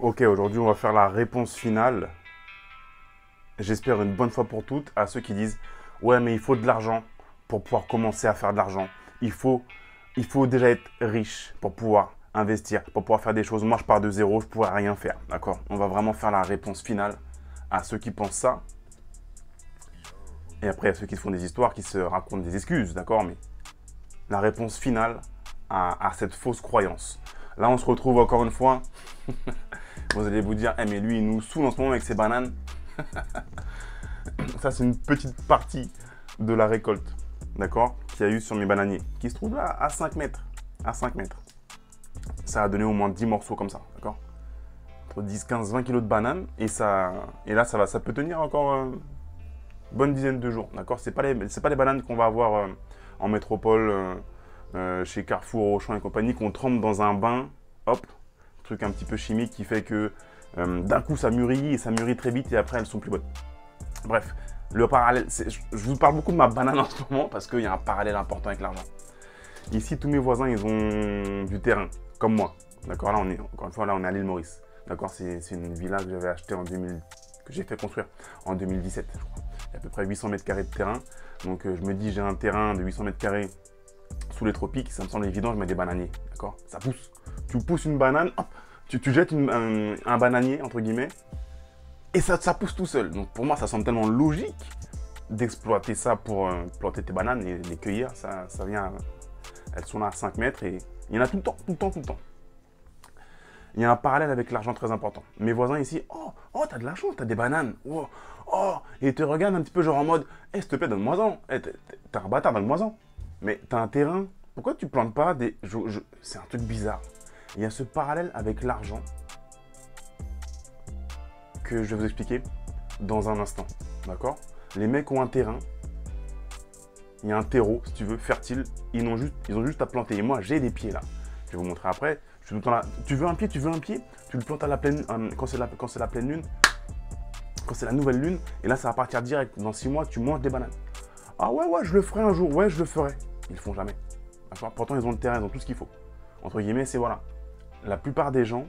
Ok, aujourd'hui on va faire la réponse finale. J'espère une bonne fois pour toutes à ceux qui disent ouais mais il faut de l'argent pour pouvoir commencer à faire de l'argent. Il faut, il faut déjà être riche pour pouvoir investir, pour pouvoir faire des choses. Moi je pars de zéro, je ne pourrais rien faire. D'accord. On va vraiment faire la réponse finale à ceux qui pensent ça. Et après à ceux qui se font des histoires, qui se racontent des excuses. D'accord. Mais la réponse finale à cette fausse croyance. Là on se retrouve encore une fois. Vous allez vous dire, eh mais lui il nous saoule en ce moment avec ses bananes. Ça, c'est une petite partie de la récolte, d'accord, qu'il y a eu sur mes bananiers, qui se trouve là à 5 mètres. À 5 mètres. Ça a donné au moins 10 morceaux comme ça, d'accord. Entre 10, 15, 20 kilos de bananes. Et là, ça peut tenir encore une bonne dizaine de jours, d'accord. C'est pas les bananes qu'on va avoir en métropole, chez Carrefour, Auchan et compagnie, qu'on trempe dans un bain, hop, truc un petit peu chimique qui fait que d'un coup, ça mûrit et ça mûrit très vite et après, elles sont plus bonnes. Bref, le parallèle, je vous parle beaucoup de ma banane en ce moment parce qu'il y a un parallèle important avec l'argent. Ici, tous mes voisins, ils ont du terrain, comme moi. D'accord, là, encore une fois, là, on est à l'île Maurice. D'accord, c'est une villa que j'avais achetée que j'ai fait construire en 2017, je crois. Il y a à peu près 800 mètres carrés de terrain. Donc, je me dis, j'ai un terrain de 800 mètres carrés sous les tropiques, ça me semble évident, je mets des bananiers. D'accord, ça pousse. Tu pousses une banane, hop, tu jettes un bananier, entre guillemets, et ça pousse tout seul. Donc pour moi, ça semble tellement logique d'exploiter ça pour planter tes bananes et les cueillir. Ça vient, elles sont là à 5 mètres et il y en a tout le temps, tout le temps, tout le temps. Il y a un parallèle avec l'argent très important. Mes voisins ici, oh, t'as de l'argent, t'as des bananes. Oh, et ils te regardent un petit peu genre en mode, s'il te plaît, donne-moi-en. T'es un bâtard, donne-moi-en. Mais t'as un terrain, pourquoi tu plantes pas des... C'est un truc bizarre. Il y a ce parallèle avec l'argent que je vais vous expliquer dans un instant. D'accord. Les mecs ont un terrain, il y a un terreau, si tu veux, fertile. Ils ont juste à planter. Et moi, j'ai des pieds là. Je vais vous montrer après. Je suis tout le temps là. Tu veux un pied, tu le plantes à la pleine, quand c'est la pleine lune, quand c'est la nouvelle lune. Et là, ça va partir direct. Dans 6 mois, tu manges des bananes. Ah ouais, je le ferai un jour. Ouais, je le ferai. Ils le font jamais. D'accord. Pourtant, ils ont le terrain, ils ont tout ce qu'il faut. Entre guillemets, c'est voilà. La plupart des gens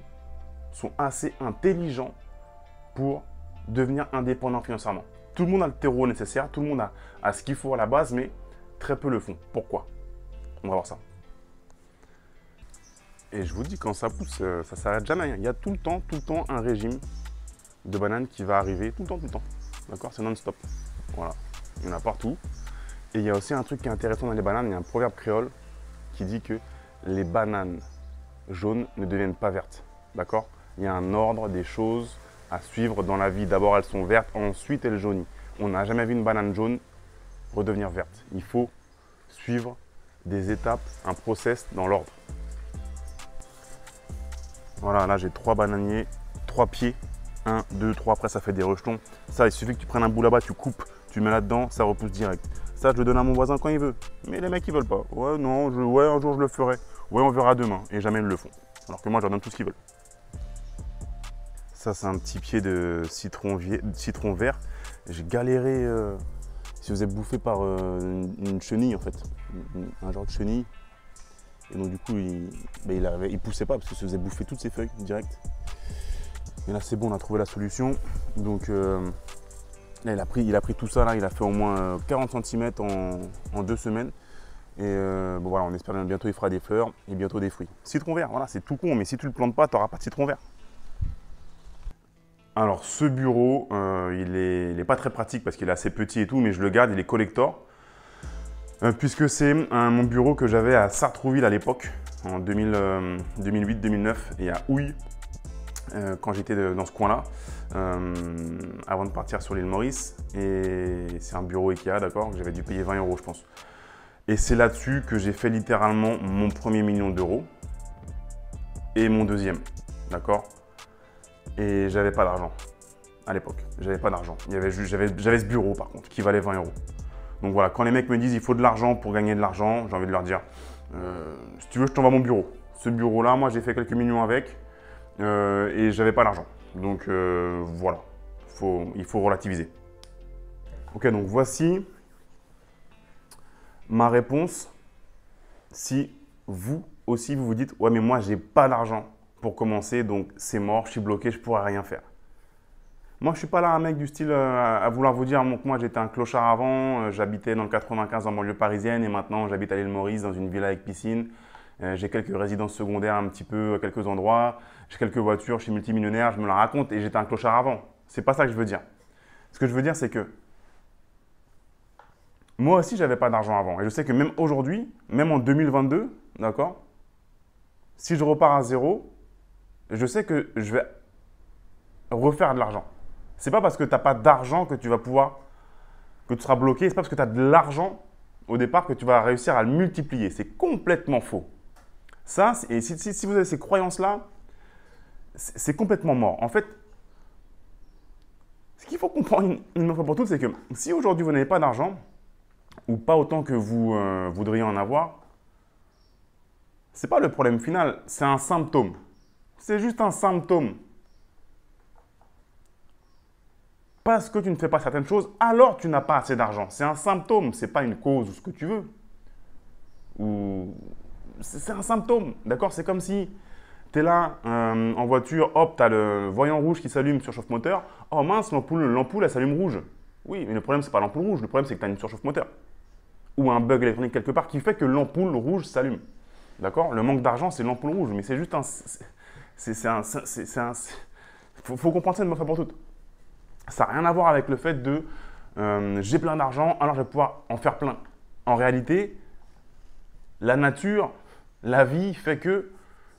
sont assez intelligents pour devenir indépendant financièrement. Tout le monde a le terreau nécessaire, tout le monde a ce qu'il faut à la base, mais très peu le font. Pourquoi? On va voir ça. Et je vous dis, quand ça pousse, ça ne s'arrête jamais. Il y a tout le temps un régime de bananes qui va arriver, tout le temps. D'accord. C'est non-stop. Voilà. Il y en a partout. Et il y a aussi un truc qui est intéressant dans les bananes, il y a un proverbe créole qui dit que les bananes jaunes ne deviennent pas vertes. D'accord. Il y a un ordre des choses à suivre dans la vie. D'abord, elles sont vertes, ensuite elles jaunissent. On n'a jamais vu une banane jaune redevenir verte. Il faut suivre des étapes, un process dans l'ordre. Voilà, là j'ai 3 bananiers, 3 pieds. 1, 2, 3, après ça fait des rejetons. Ça, il suffit que tu prennes un bout là-bas, tu coupes, tu mets là-dedans, ça repousse direct. Ça, je le donne à mon voisin quand il veut. Mais les mecs, ils veulent pas. Ouais, non, ouais, un jour je le ferai. Ouais, on verra demain. Et jamais ils le font. Alors que moi, je leur donne tout ce qu'ils veulent. Ça, c'est un petit pied de citron vert. J'ai galéré. Il se faisait bouffer par une chenille, en fait. Un genre de chenille. Et donc, du coup, il poussait pas parce qu'il se faisait bouffer toutes ses feuilles direct. Et là, c'est bon, on a trouvé la solution. Donc, là, il a pris tout ça. Là, il a fait au moins 40 cm en 2 semaines. Et bon, voilà, on espère bien bientôt, il fera des fleurs et bientôt des fruits. Citron vert, voilà, c'est tout con. Mais si tu ne le plantes pas, tu n'auras pas de citron vert. Alors ce bureau, il est pas très pratique parce qu'il est assez petit et tout, mais je le garde, il est collector. Puisque c'est mon bureau que j'avais à Sartrouville à l'époque, en 2008-2009, et à Houille, quand j'étais dans ce coin-là, avant de partir sur l'île Maurice. Et c'est un bureau Ikea, d'accord, que j'avais dû payer 20 € je pense. Et c'est là-dessus que j'ai fait littéralement mon premier million d'euros et mon deuxième, d'accord. Et j'avais pas d'argent à l'époque. J'avais pas d'argent. J'avais ce bureau par contre qui valait 20 €. Donc voilà, quand les mecs me disent il faut de l'argent pour gagner de l'argent, j'ai envie de leur dire si tu veux, je t'envoie mon bureau. Ce bureau-là, moi j'ai fait quelques millions avec et j'avais pas d'argent. Donc voilà, il faut relativiser. Ok, donc voici ma réponse. Si vous aussi vous vous dites ouais mais moi j'ai pas d'argent pour commencer, donc c'est mort, je suis bloqué, je ne pourrai rien faire. Moi, je ne suis pas là un mec du style à vouloir vous dire que moi j'étais un clochard avant, j'habitais dans le 95 en banlieue parisienne et maintenant j'habite à l'île Maurice dans une villa avec piscine. J'ai quelques résidences secondaires un petit peu à quelques endroits, j'ai quelques voitures, je suis multimillionnaire, je me la raconte et j'étais un clochard avant. C'est pas ça que je veux dire. Ce que je veux dire, c'est que moi aussi, j'avais pas d'argent avant. Et je sais que même aujourd'hui, même en 2022, d'accord, si je repars à zéro, je sais que je vais refaire de l'argent. C'est pas parce que tu n'as pas d'argent que tu vas pouvoir, que tu seras bloqué. C'est pas parce que tu as de l'argent au départ que tu vas réussir à le multiplier. C'est complètement faux. Ça, et si vous avez ces croyances-là, c'est complètement mort. En fait, ce qu'il faut comprendre une fois pour toutes, c'est que si aujourd'hui vous n'avez pas d'argent, ou pas autant que vous voudriez en avoir, ce n'est pas le problème final, c'est un symptôme. C'est juste un symptôme. Parce que tu ne fais pas certaines choses, alors tu n'as pas assez d'argent. C'est un symptôme, ce n'est pas une cause ou ce que tu veux. C'est un symptôme, d'accord? C'est comme si tu es là en voiture, hop, tu as le voyant rouge qui s'allume sur chauffe-moteur. Oh mince, l'ampoule, elle s'allume rouge. Oui, mais le problème, ce n'est pas l'ampoule rouge, le problème, c'est que tu as une surchauffe-moteur. Ou un bug électronique quelque part qui fait que l'ampoule rouge s'allume. D'accord? Le manque d'argent, c'est l'ampoule rouge, mais c'est juste un… Faut comprendre ça une fois pour toutes. Ça n'a rien à voir avec le fait de j'ai plein d'argent, alors je vais pouvoir en faire plein. En réalité, la nature, la vie fait que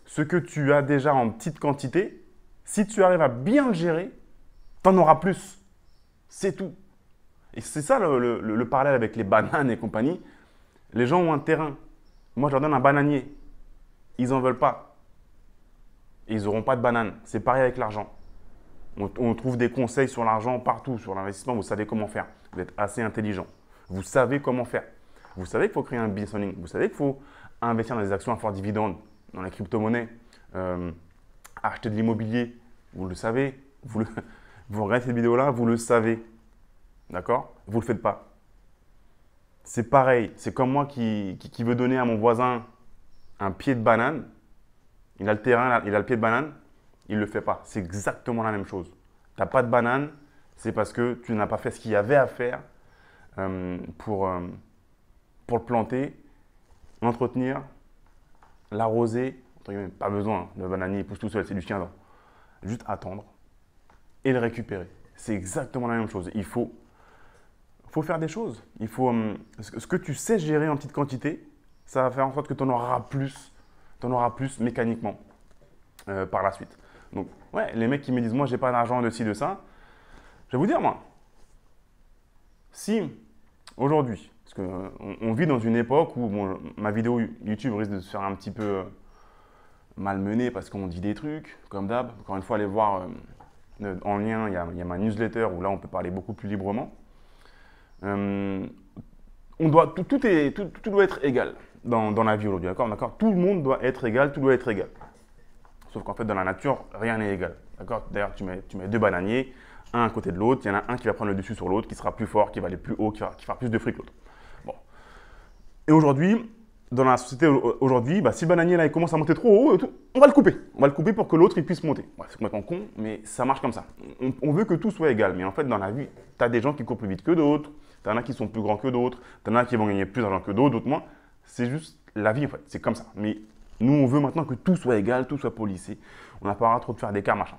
ce que tu as déjà en petite quantité, si tu arrives à bien le gérer, tu en auras plus. C'est tout. Et c'est ça le parallèle avec les bananes et compagnie. Les gens ont un terrain. Moi, je leur donne un bananier. Ils n'en veulent pas. Et ils n'auront pas de bananes. C'est pareil avec l'argent. On trouve des conseils sur l'argent partout, sur l'investissement. Vous savez comment faire. Vous êtes assez intelligent. Vous savez comment faire. Vous savez qu'il faut créer un business en ligne. Vous savez qu'il faut investir dans des actions à fort dividende, dans la crypto-monnaie, acheter de l'immobilier. Vous le savez. Vous regardez cette vidéo-là, vous le savez. D'accord? Vous ne le faites pas. C'est pareil. C'est comme moi qui veut donner à mon voisin un pied de banane. Il a le terrain, il a le pied de banane. Il ne le fait pas. C'est exactement la même chose. Tu n'as pas de banane, c'est parce que tu n'as pas fait ce qu'il y avait à faire pour le planter, l'entretenir, l'arroser. Pas besoin, le bananier il pousse tout seul, c'est du chien. Juste attendre et le récupérer. C'est exactement la même chose. Il faut faire des choses. Il faut, ce que tu sais gérer en petite quantité, ça va faire en sorte que tu en auras plus mécaniquement par la suite. Donc, ouais, les mecs qui me disent, moi, j'ai pas d'argent de ci, de ça, je vais vous dire, moi, si aujourd'hui, parce qu'on vit dans une époque où bon, ma vidéo YouTube risque de se faire un petit peu malmenée parce qu'on dit des trucs, comme d'hab. Encore une fois, allez voir en lien, il y a ma newsletter où là, on peut parler beaucoup plus librement. Tout doit être égal dans la vie aujourd'hui, d'accord? Tout le monde doit être égal, tout doit être égal. Sauf qu'en fait, dans la nature, rien n'est égal. D'ailleurs, tu mets deux bananiers, un à côté de l'autre. Il y en a un qui va prendre le dessus sur l'autre, qui sera plus fort, qui va aller plus haut, qui fera plus de fric que l'autre. Bon. Et aujourd'hui, dans la société aujourd'hui, si le bananier là, il commence à monter trop haut, on va le couper. On va le couper pour que l'autre puisse monter. Ouais, c'est complètement con, mais ça marche comme ça. On veut que tout soit égal. Mais en fait, dans la vie, tu as des gens qui courent plus vite que d'autres. Tu en as qui sont plus grands que d'autres. Tu en as qui vont gagner plus d'argent que d'autres moins. C'est juste la vie, en fait. C'est comme ça. Mais nous, on veut maintenant que tout soit égal, tout soit policé. On n'a pas trop de faire d'écart, machin.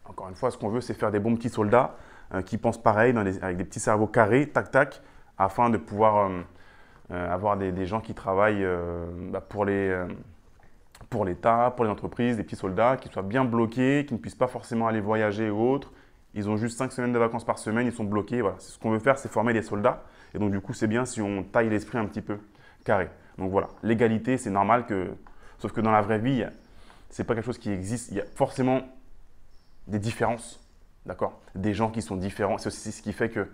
Encore une fois, ce qu'on veut, c'est faire des bons petits soldats qui pensent pareil, avec des petits cerveaux carrés, tac, tac, afin de pouvoir avoir des gens qui travaillent pour l'État, pour les entreprises, des petits soldats qui soient bien bloqués, qui ne puissent pas forcément aller voyager ou autre. Ils ont juste 5 semaines de vacances par semaine, ils sont bloqués. Voilà. Ce qu'on veut faire, c'est former des soldats. Et donc, du coup, c'est bien si on taille l'esprit un petit peu carré. Donc voilà, l'égalité, c'est normal que… Sauf que dans la vraie vie, ce n'est pas quelque chose qui existe. Il y a forcément des différences, d'accord? Des gens qui sont différents. C'est aussi ce qui fait que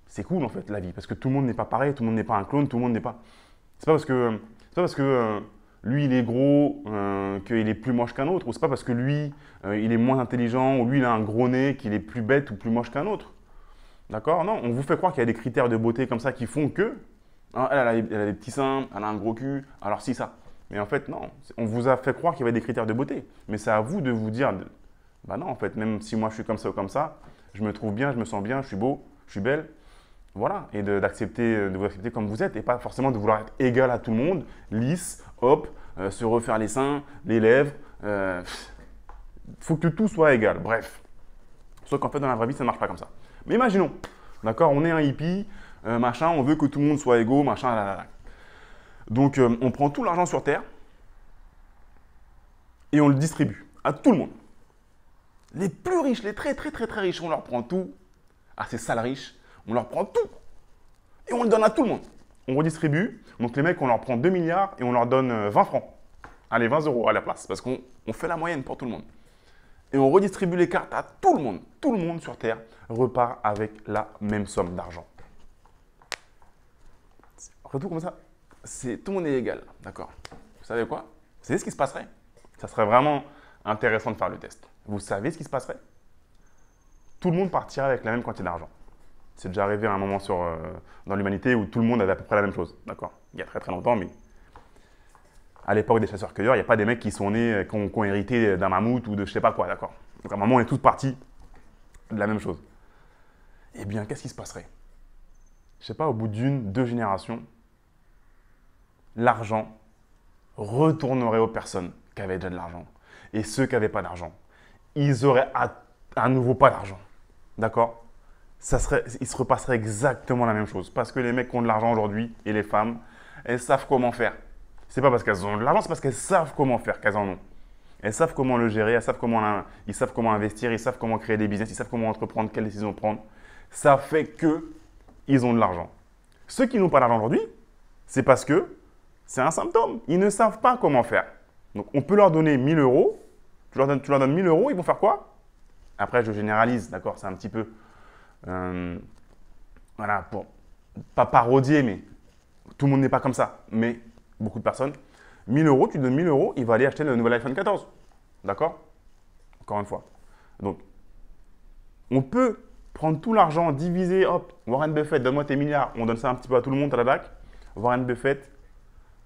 c'est cool, en fait, la vie. Parce que tout le monde n'est pas pareil, tout le monde n'est pas un clone, tout le monde n'est pas… C'est pas parce que lui, il est gros, qu'il est plus moche qu'un autre. Ou c'est pas parce que lui, il est moins intelligent, ou lui, il a un gros nez, qu'il est plus bête ou plus moche qu'un autre. D'accord? Non, on vous fait croire qu'il y a des critères de beauté comme ça qui font que… elle a des petits seins, elle a un gros cul, alors si ça. Mais en fait, non. On vous a fait croire qu'il y avait des critères de beauté. Mais c'est à vous de vous dire, bah non, en fait, même si moi je suis comme ça ou comme ça, je me trouve bien, je me sens bien, je suis beau, je suis belle. Voilà. Et d'accepter, de vous accepter comme vous êtes et pas forcément de vouloir être égal à tout le monde, lisse, hop, se refaire les seins, les lèvres. Faut que tout soit égal. Bref. Sauf qu'en fait, dans la vraie vie, ça ne marche pas comme ça. Mais imaginons, d'accord, on est un hippie, machin, on veut que tout le monde soit égaux, machin, là, là, là. Donc, on prend tout l'argent sur Terre et on le distribue à tout le monde. Les plus riches, les très, très, très, très riches, on leur prend tout. Ah, ces sales riches, on leur prend tout et on le donne à tout le monde. On redistribue. Donc, les mecs, on leur prend 2 milliards et on leur donne 20 francs. Allez, 20 euros à la place parce qu'on fait la moyenne pour tout le monde. Et on redistribue les cartes à tout le monde. Tout le monde sur Terre repart avec la même somme d'argent. Retour comme ça, tout le monde est égal, d'accord. Vous savez quoi? Vous savez ce qui se passerait? Ça serait vraiment intéressant de faire le test. Vous savez ce qui se passerait? Tout le monde partirait avec la même quantité d'argent. C'est déjà arrivé à un moment dans l'humanité où tout le monde avait à peu près la même chose, d'accord. Il y a très très longtemps, mais à l'époque des chasseurs-cueilleurs, il n'y a pas des mecs qui sont nés, qui ont hérité d'un mammouth ou de je sais pas quoi, d'accord. Donc à un moment, on est tous partis de la même chose. Eh bien, qu'est-ce qui se passerait? Je sais pas, au bout d'une, 2 générations, l'argent retournerait aux personnes qui avaient déjà de l'argent. Et ceux qui n'avaient pas d'argent, ils auraient à nouveau pas d'argent. D'accord? Il se repasserait exactement la même chose. Parce que les mecs qui ont de l'argent aujourd'hui et les femmes, elles savent comment faire. C'est pas parce qu'elles ont de l'argent, c'est parce qu'elles savent comment faire qu'elles en ont. Elles savent comment le gérer, ils savent comment investir, ils savent comment créer des business, ils savent comment entreprendre, quelles décisions prendre. Ça fait qu'ils ont de l'argent. Ceux qui n'ont pas d'argent aujourd'hui, c'est parce que c'est un symptôme. Ils ne savent pas comment faire. Donc, on peut leur donner 1000 euros. Tu leur donnes 1000 euros, ils vont faire quoi? Après, je généralise, d'accord? C'est un petit peu… voilà, pour pas parodier, mais tout le monde n'est pas comme ça. Mais beaucoup de personnes, 1000 euros, tu donnes 1000 euros, il va aller acheter le nouvel iPhone 14. D'accord? Encore une fois. Donc, on peut prendre tout l'argent, diviser, hop, Warren Buffett, donne-moi tes milliards, on donne ça un petit peu à tout le monde, tadadac. Warren Buffett,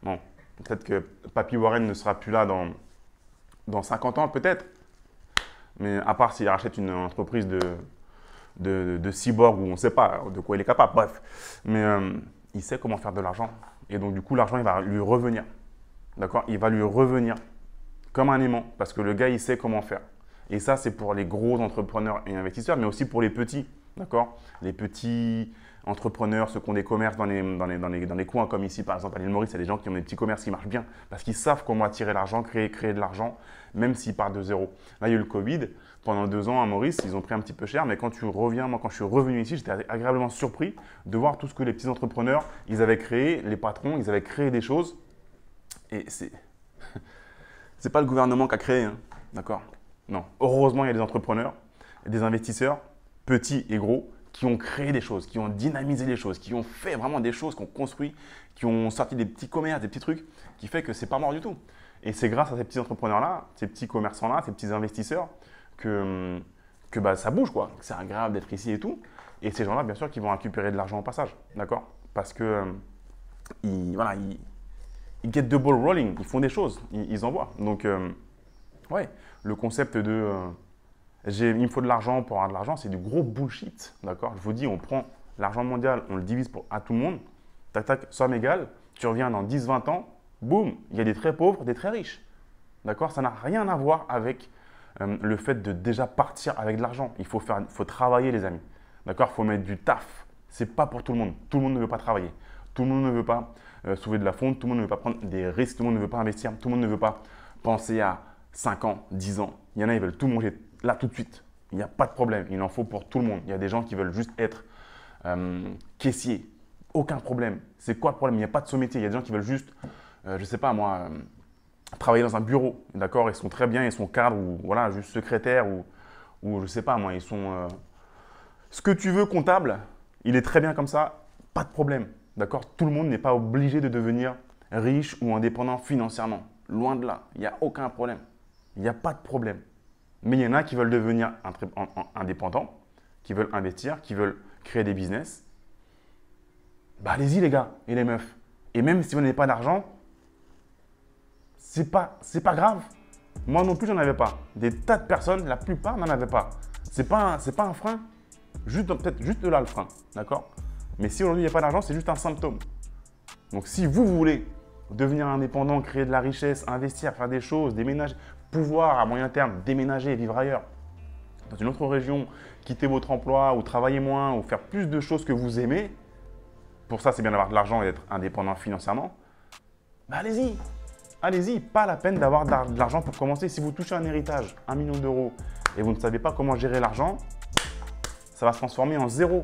bon, peut-être que Papy Warren ne sera plus là dans 50 ans, peut-être. Mais à part s'il rachète une entreprise de cyborg où on ne sait pas de quoi il est capable, bref. Mais il sait comment faire de l'argent. Et donc, du coup, l'argent, il va lui revenir. D'accord? Il va lui revenir comme un aimant parce que le gars, il sait comment faire. Et ça, c'est pour les gros entrepreneurs et investisseurs, mais aussi pour les petits. D'accord? Les petits entrepreneurs, ceux qui ont des commerces dans les coins comme ici, par exemple, à l'île Maurice, il y a des gens qui ont des petits commerces qui marchent bien parce qu'ils savent comment attirer l'argent, créer de l'argent, même s'ils partent de zéro. Là, il y a eu le Covid. Pendant 2 ans à Maurice, ils ont pris un petit peu cher, mais quand tu reviens, moi, quand je suis revenu ici, j'étais agréablement surpris de voir tout ce que les petits entrepreneurs, ils avaient créé, les patrons, ils avaient créé des choses. Et c'est pas le gouvernement qui a créé, hein, d'accord? Non. Heureusement, il y a des entrepreneurs, des investisseurs, petits et gros, qui ont créé des choses, qui ont dynamisé les choses, qui ont fait vraiment des choses, qui ont construit, qui ont sorti des petits commerces, des petits trucs, qui fait que c'est pas mort du tout. Et c'est grâce à ces petits entrepreneurs-là, ces petits commerçants-là, ces petits investisseurs, que bah, ça bouge, quoi. C'est agréable d'être ici et tout. Et ces gens-là, bien sûr, qui vont récupérer de l'argent au passage, d'accord? Parce que ils get the ball rolling, ils font des choses, ils envoient. Donc, ouais, le concept de il me faut de l'argent pour avoir de l'argent, c'est du gros bullshit, d'accord? Je vous dis, on prend l'argent mondial, on le divise à tout le monde, tac, tac, somme égale, tu reviens dans 10, 20 ans, boum, il y a des très pauvres, des très riches, d'accord? Ça n'a rien à voir avec le fait de déjà partir avec de l'argent. Il faut travailler, les amis, d'accord? Il faut mettre du taf. Ce n'est pas pour tout le monde. Tout le monde ne veut pas travailler. Tout le monde ne veut pas soulever de la fonte. Tout le monde ne veut pas prendre des risques. Tout le monde ne veut pas investir. Tout le monde ne veut pas penser à 5 ans, 10 ans. Il y en a, ils veulent tout manger là tout de suite. Il n'y a pas de problème. Il en faut pour tout le monde. Il y a des gens qui veulent juste être caissier. Aucun problème. C'est quoi le problème? Il n'y a pas de métier. Il y a des gens qui veulent juste, je ne sais pas moi, travailler dans un bureau. D'accord? Ils sont très bien, ils sont cadres ou voilà, juste secrétaires ou je ne sais pas moi, ils sont… ce que tu veux, comptable, il est très bien comme ça. Pas de problème. D'accord? Tout le monde n'est pas obligé de devenir riche ou indépendant financièrement. Loin de là. Il n'y a aucun problème. Il n'y a pas de problème. Mais il y en a qui veulent devenir indépendants, qui veulent investir, qui veulent créer des business. Bah allez-y les gars et les meufs. Et même si vous n'avez pas d'argent, pas grave. Moi non plus, j'en avais pas. Des tas de personnes, la plupart n'en avaient pas. C'est pas un frein. Peut-être juste là le frein, d'accord? Mais si aujourd'hui il n'y a pas d'argent, c'est juste un symptôme. Donc si vous voulez devenir indépendant, créer de la richesse, investir, faire des choses, déménager, pouvoir à moyen terme déménager et vivre ailleurs, dans une autre région, quitter votre emploi ou travailler moins ou faire plus de choses que vous aimez, pour ça c'est bien d'avoir de l'argent et d'être indépendant financièrement, bah allez-y. Allez-y, pas la peine d'avoir de l'argent pour commencer. Si vous touchez un héritage, 1 million d'euros, et vous ne savez pas comment gérer l'argent, ça va se transformer en zéro.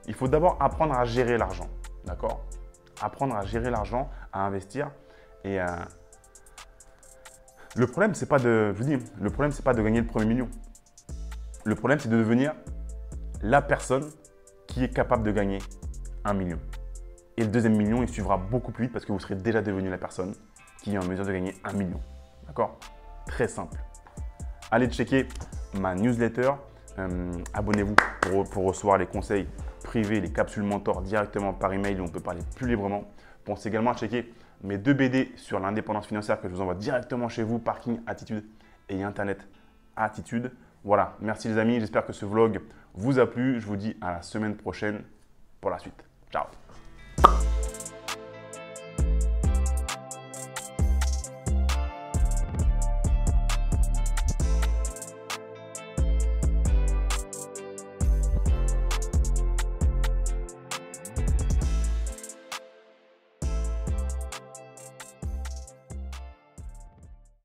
Il faut d'abord apprendre à gérer l'argent, d'accord? Apprendre à gérer l'argent, à investir. Et le problème, c'est pas de, je vous dis, le problème, c'est pas de gagner le premier million. Le problème, c'est de devenir la personne qui est capable de gagner 1 million. Et le deuxième million, il suivra beaucoup plus vite parce que vous serez déjà devenu la personne qui est en mesure de gagner 1 million. D'accord? Très simple. Allez checker ma newsletter. Abonnez-vous pour recevoir les conseils privés, les capsules mentor directement par email où on peut parler plus librement. Pensez également à checker mes 2 BD sur l'indépendance financière que je vous envoie directement chez vous, Parking Attitude et Internet Attitude. Voilà, merci les amis, j'espère que ce vlog vous a plu. Je vous dis à la semaine prochaine pour la suite. Ciao!